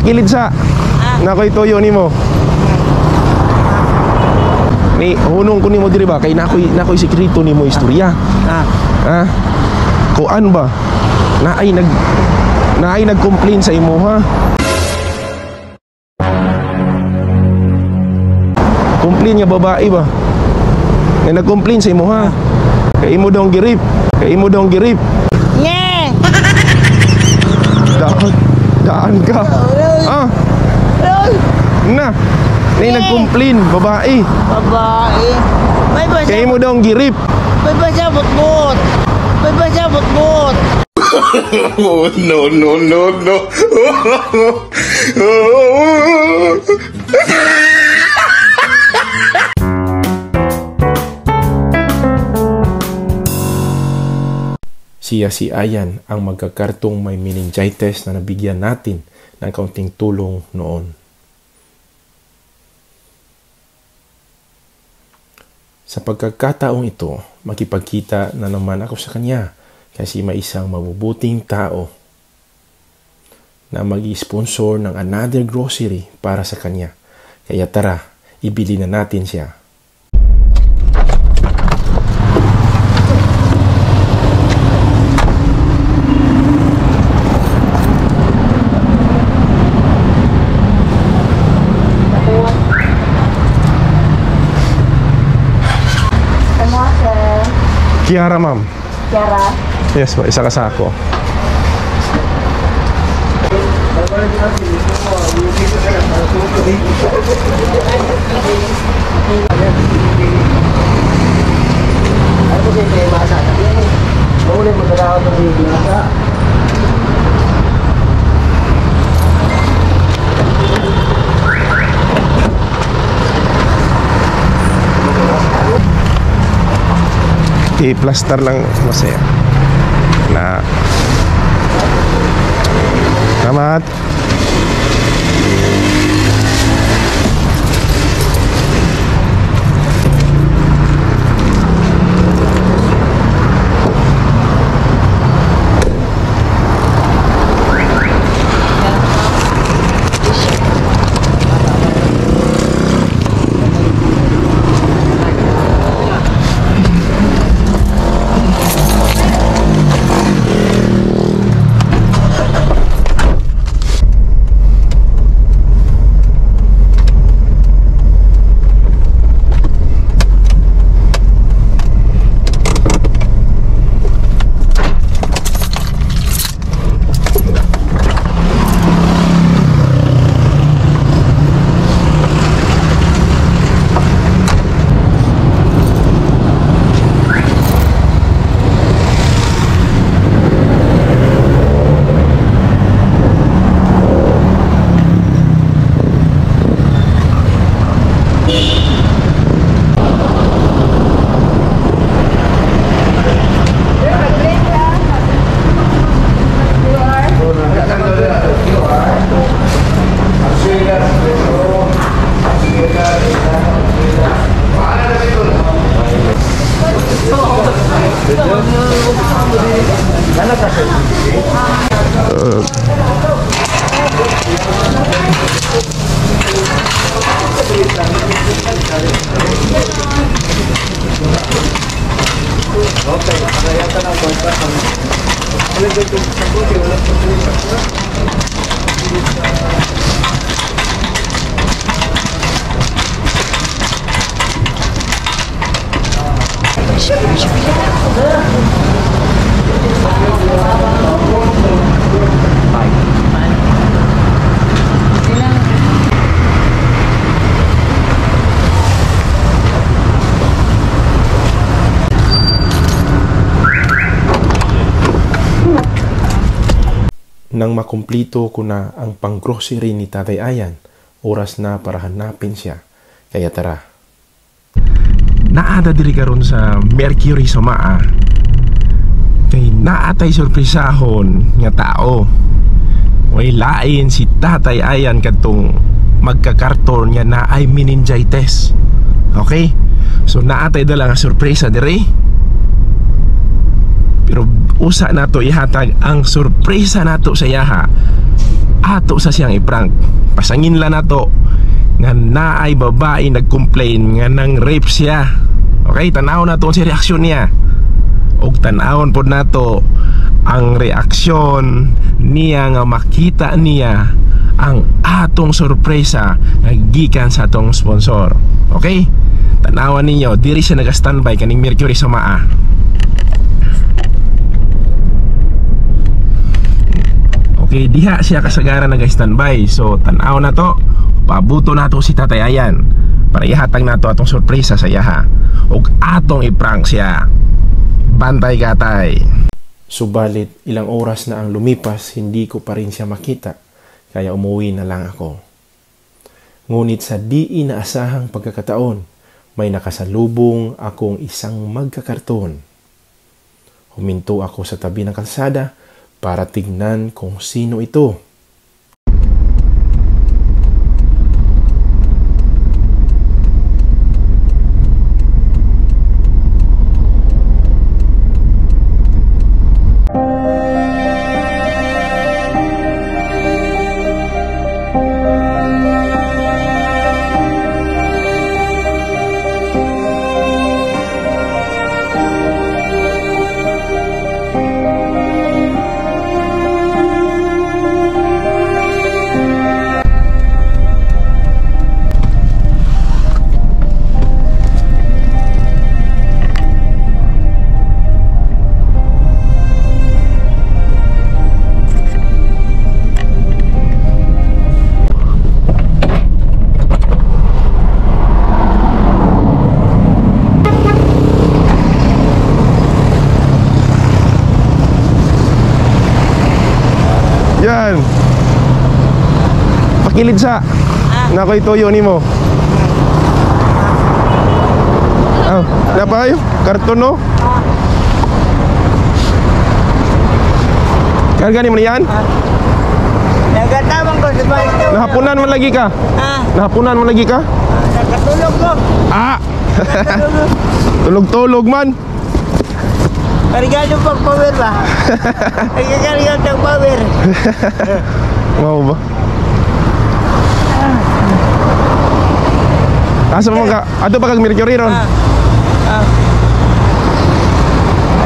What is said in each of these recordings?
Pakilid sa nakoy toyo nimo. Ni hunong ko nimo diri ba kay nakoy sekreto nimo istorya. Kuan ba? Naay nag-complain sa imo ha. Complain nga babae ba? Na nag-complain sa imo ha. Kay imo daw girip. Nye. Daan ka. Na. Nay nag-complain babae. May ba Kay imo daw girip. May ba siya butbut? Oh, no. Siya si Ayan ang magkakartong may meningitis na nabigyan natin ng kaunting tulong noon. Sa pagkakataong ito, makipagkita na naman ako sa kanya kasi may isang mabubuting tao na mag-sponsor ng another grocery para sa kanya. Kaya tara, ibili na natin siya. Kiara, ma'am. Kiara? Yes, po. Isa kasako. I-plaster lang masaya na salamat. Nang makumplito ko na ang pang-grocery ni Tatay Ayan, oras na para hanapin siya. Kaya tara. Naada diri karon sa Mercury Samaa. Kay naatay sorpresahon nga tao. Way lain si Tatay Ayan kadtong magkakarton nga na ay meningitis. Okay? So naatay dala nga sorpresa diri. Pero usa nato ihatag ang sorpresa nato sa yaha ato sa siyang iprank. Pasangin lang nato nga naay babae nag-complain nga nang rape siya. Okay, tanawon nato si reaksyon niya. Og tanawon pod nato ang reaksyon niya nga makita niya ang atong sorpresa nga gikan sa atong sponsor. Okay? Tanawan ninyo, diri siya nag-standby kaning Mercury sa Maa. Okay, diha siya kasagaran nag-standby. So, tanaw na to, pabuto na to si Tatay Ayan para ihatag na to atong sorpresa sa iyaha. Og atong i-prank siya. Bantay katay. Subalit, ilang oras na ang lumipas, hindi ko pa rin siya makita. Kaya umuwi na lang ako. Ngunit sa di inaasahang pagkakataon, may nakasalubong akong isang magkakarton. Huminto ako sa tabi ng kalsada para tignan kung sino ito. Yan. Pakilid sa. Nakoy toyo nimo. Ah, napa kayo? Karton no? Karga ni mo yan? Nagatabang ko sa bahay ito. Nahapunan mo lagi ka? Nahapunan mo lagi ka? Nakatulog ko. Tulog-tulog man. Karigado pag power ba? Nagkakarigado ng power. Wow ba? Asa mo ka? Ato pa kag Mercury ron?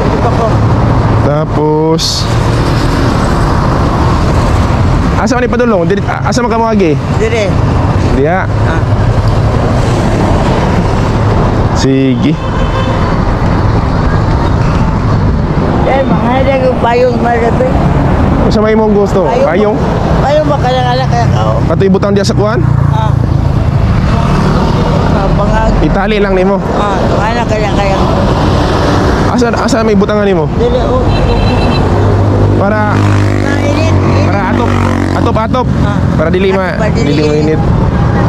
Ito pa ko. Tapos asa man ipadulong? Asa man ka mo agi? Dire. Diya. Sige. Eh, mga halag yung payong malabi. Sa may mong gusto? Payong? Payong makalang-alak kaya kao. Pati butang diya sa kuwan? Pangag. Itali lang nimo. Anak kaya. Asa may butangan nimo? Dire, Para Init. atop. Para dili mainit.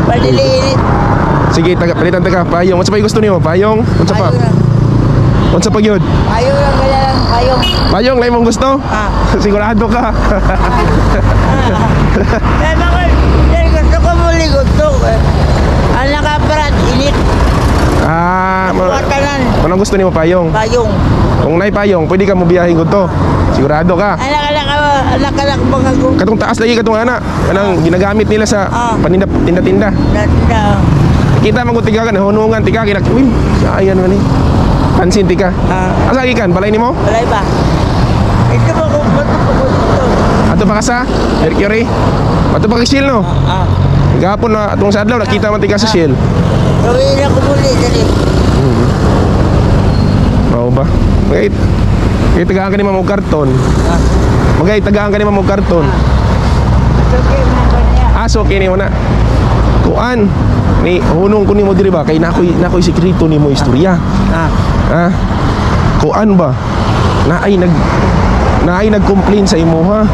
Padili init. Sige, palitan ka payong. Unsa pa gusto nimo? Payong? Unsa pa? Unsa pa gyud? Payong lang kaya lang. Payong. Payong lay mong gusto? Sigurado ka. Eh, bakit? Dahil gusto ko muli gusto. Anak kaparat, init. Watanan. Anong gusto nimo payong? Payong. Kung nay payong, pwede ka mo biyahe gud to. Sigurado ka. Anak mga ko. Katong taas lagi katong ana. Kanang ginagamit nila sa tinda-tinda. Kita magutiga ka hunungan tika kina. Uy, ayan man ni. Pansin tika. Asa gikan? Balay nimo? Balay ba? Ito ba kung Ato pa ka sa Mercury? Ato pa ka Shell no? Gapon na atong sa adlaw nakita man tika sa Shell. Gawin na ko muli dali. Mao ba? Magay tagaan ka ni mamong karton. Magay tagaan ka ni mamong karton. So kini mo na. Kuan ni hunong ko nimo diri ba kay nakoy sekreto nimo istorya. Kuan ba? Naay nag-complain sa imo ha.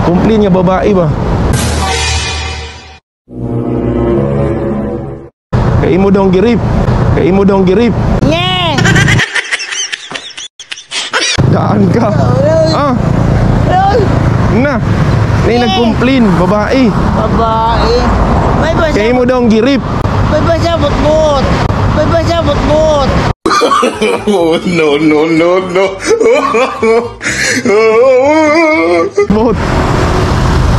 Complain nga babae ba? Kay imo dong girip. Nye. Daan ka. Na. Nay nag-complain babae. May ba Kay imo dong girip. May ba siya butbut? Oh, no. Buhot.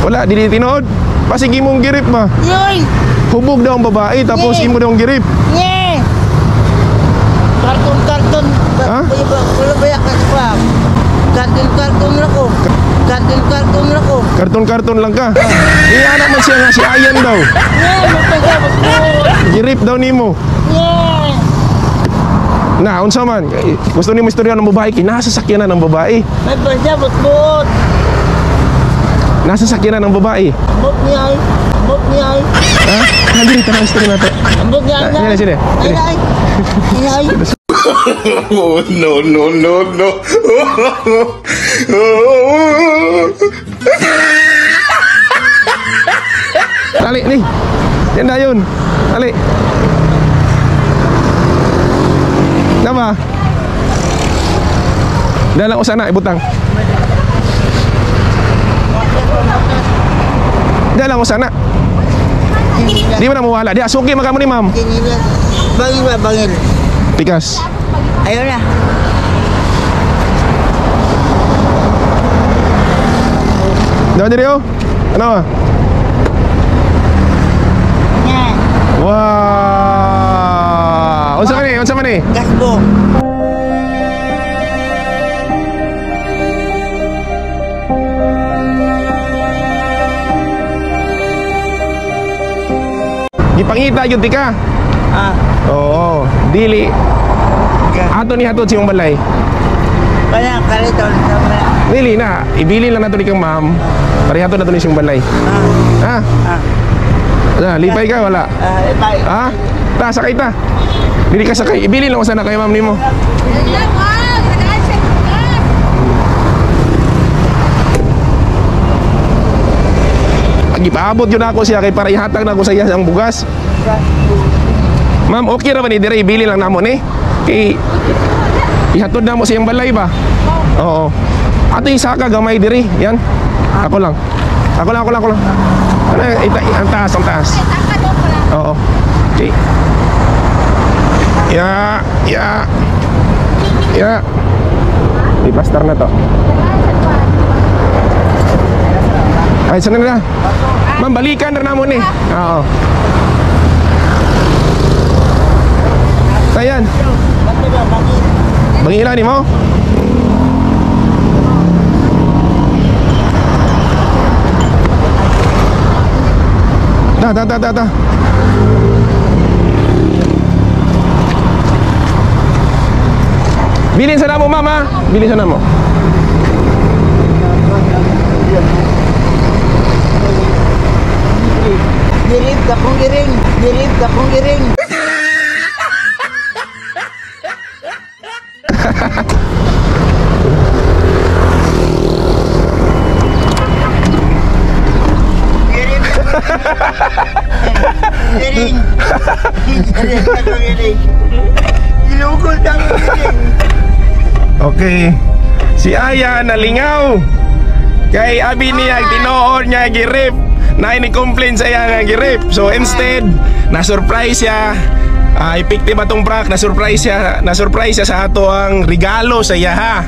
Wala, di tinood. Pasig imong girip ba? Yoy! Hubog daw ang babae, tapos imo daw ang girip. Nye! Karton. Ha? Wala ba yakas pa? Karton lang ko. Karton lang ka. Iya naman siya nga si Ayan daw. Nye! Magpagabot ko! Girip daw nimo. Nye! Na, unsa man? Gusto nimo istorya ng babae, kinasasakyanan ng babae. May pasabot buot! Nasa sakyanan ng babae. Ambot niya ay! Ha? Hindi, ito na istorya natin. Ambot niya ay! Sine. Ay! Oh, no. Tali, nih. Yan na yun. Tali. Nama? Dalang ko sana, ibutang. Dalang ko sana. Di mo na mawala. Di asuki magkamo ni ma'am. Bangil. Pikas. Ayun na. Dawa diri oh. Ano? Nye! Wah. Unsa man ni? Gasbo! Gipangita gyud ti ka. Oo, dili. Ato ni hatod siyong balay. Kaya kaliton sa mga. Dili na, ibili lang nato ni kang ma'am. Parehato na to ni siyong balay. Ha? Lipay ka wala? Lipay. Ha? Ta, sakay ta. Dili ka sakay, ibili lang ko sana kay ma'am nimo. Gipaabot yun ako siya kay para ihatag na ako sa iya ang bugas. Ma'am, okay ra ba ni dire ibili lang namo ni? Kay ihatod na mo siyang balay ba? Oo. Ato isa ka gamay diri, yan. Ako lang. Ano, ang taas. Oo. Okay. Ya. Ipastar na to. Ay, sana na. Ma'am, balikan na namo ni. Oo. Ayan. Bangila ni mo? Ta. Bilin sa namo, mama. Bilin sa namo. Dirib kapong giring. Giring. Ilugol lang giring. Okay. Si Aya nalingaw. Kay abi niya tinuod niya girip. Na ini-complain sa iya nga girip. So instead, na-surprise siya. Epektiba tong prank, na-surprise siya sa ato ang regalo sa iya ha.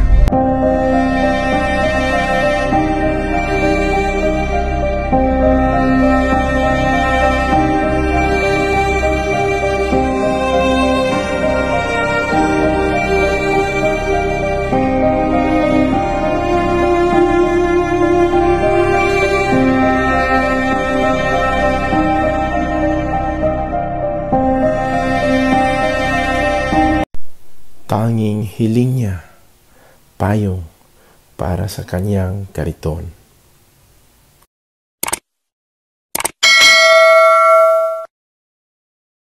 Tanging hiling niya, payong para sa kanyang kariton.